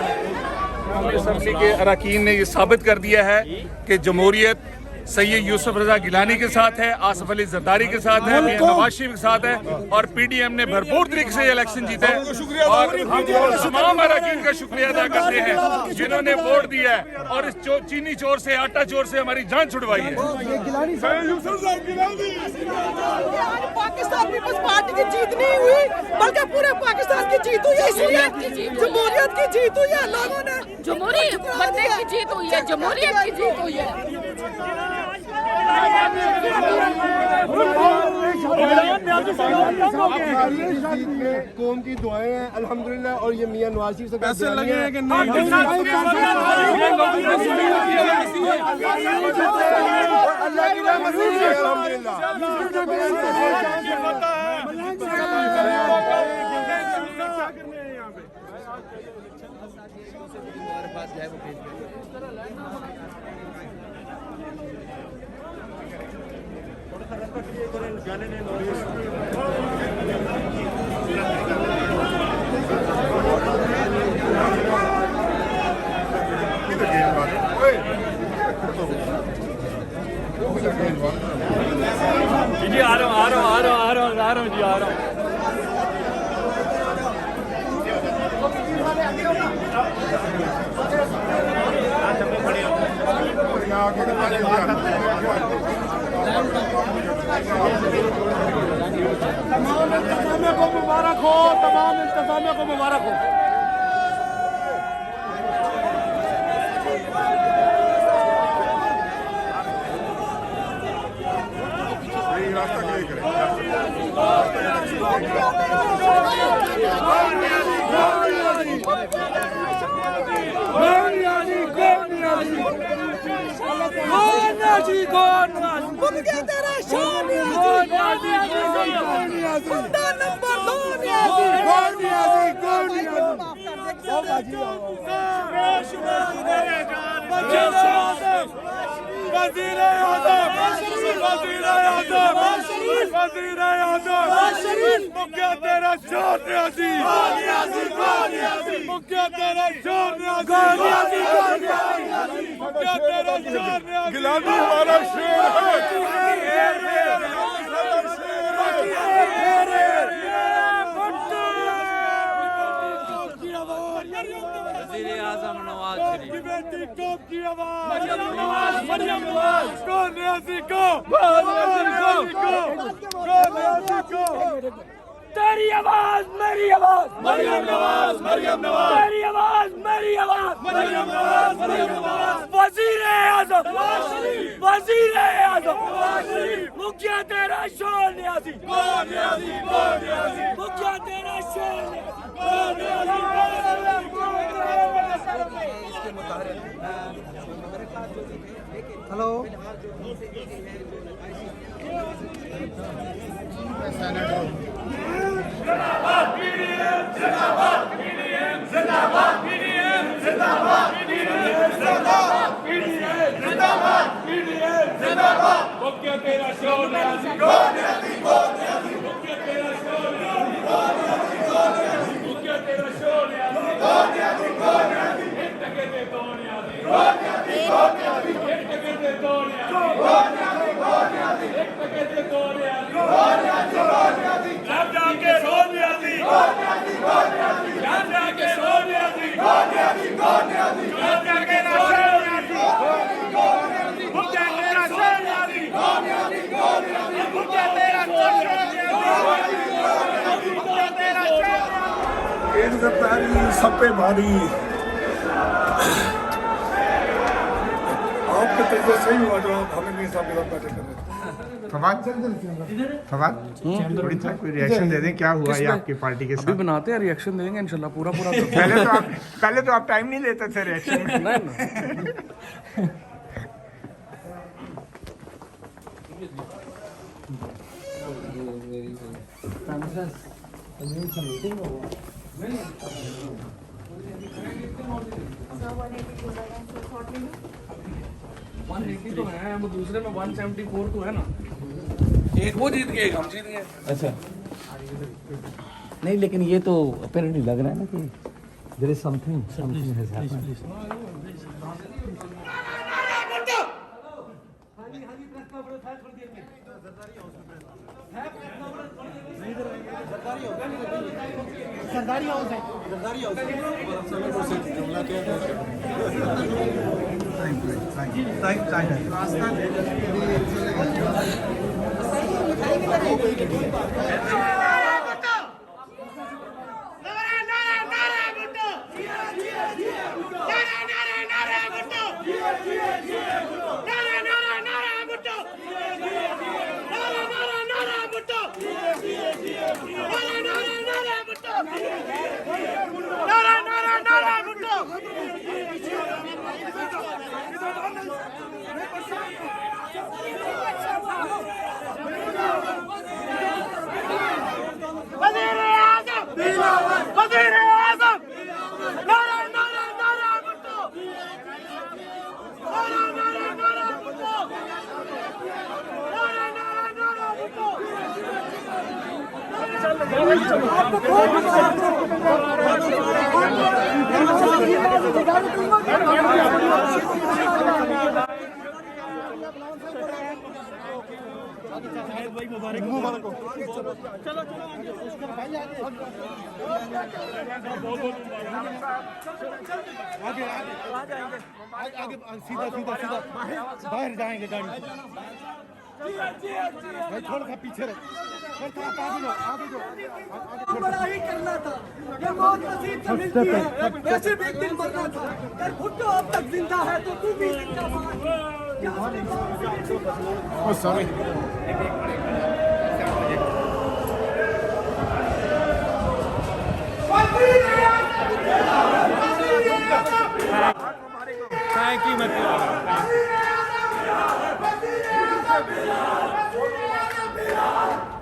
Assembly के अरकान ने ये साबित कर दिया है कि जमहूरियत सैयद यूसुफ रजा गिलानी के साथ है, आसिफ अली जरदारी के साथ है, मियां नवाज शरीफ के साथ है और पीडीएम ने भरपूर तरीके से इलेक्शन जीता है। और हम तमाम अरकान का शुक्रिया अदा करते हैं जिन्होंने वोट दिया है और इस चीनी चोर से, आटा चोर से हमारी जान छुड़वाई है। पाकिस्तान पीपल्स पार्टी की जीत नहीं हुई बल्कि पूरे पाकिस्तान की जीत हुई है, इसलिए जमहूरियत की जीत हुई है। लोगों ने जमहूरियत की जीत हुई है, जमहूरियत की जीत हुई है। कौम की दुआएं हैं अल्हम्दुलिल्लाह और ये मियां नवाज शरीफ से पैसे लगे हैं कि नहीं। अल्लाह की रहमत से अल्हम्दुलिल्लाह। जी आ रहा हूँ जी आ रहा हूँ। तमाम इंतजामिया को मुबारक हो, तमाम इंतजामिया को मुबारक हो। गिलानी हमारा शेर है। वज़ीर-ए-आज़म नवाज शरीफ की आवाज़ तेरी आवाज मेरी आवाज मरियम नवाज तेरी आवाज मेरी आवाज मरियम नवाज वज़ीर-ए-आज़म मुखिया तेरा शोर न्याज़ी मुखिया तेरा शोर हेलो मुखिया तेरा शोर न्याज़ी मुखिया तेरा शोर मुखिया तेरा शोर एक टके दे दो न्याज़ी एक टके दे दो न्याज़ी एक टके दे दो न्याज़ी घर जाके सो न्याज़ी घर जाके सो न्याज़ी घर जाके सो न्याज़ी मुखिया तेरा शोर न्याज़ी मुखिया तेरा शोर एक गिरफ्तारी सब पे भारी। आपके तरीके सही हुआ जो हमें नहीं सब बैठे कर रहे थे। फवाद थोड़ी सा कोई रिएक्शन दे दें, क्या हुआ ये आपकी पार्टी के साथ? अभी बनाते हैं, रिएक्शन देंगे इंशाल्लाह पूरा। पहले तो आप टाइम नहीं लेते थे रिएक्शन में। तो है वो दूसरे में 174 तो है ना, एक वो जीत गए, एक हम जीत गए। अच्छा नहीं, लेकिन ये तो अपेरेंटली लग रहा है ना कि There is something has happened. सीधा बाहर जाएंगे गाड़ी भाई थोड़ा सा पीछे रहे बड़ा ही करना था ये मौत नसीब से मिलती है वैसे भी एक दिन मरना था अगर भुट्टो अब तक जिंदा है तो तू भी जिंदा सॉरी Thank you,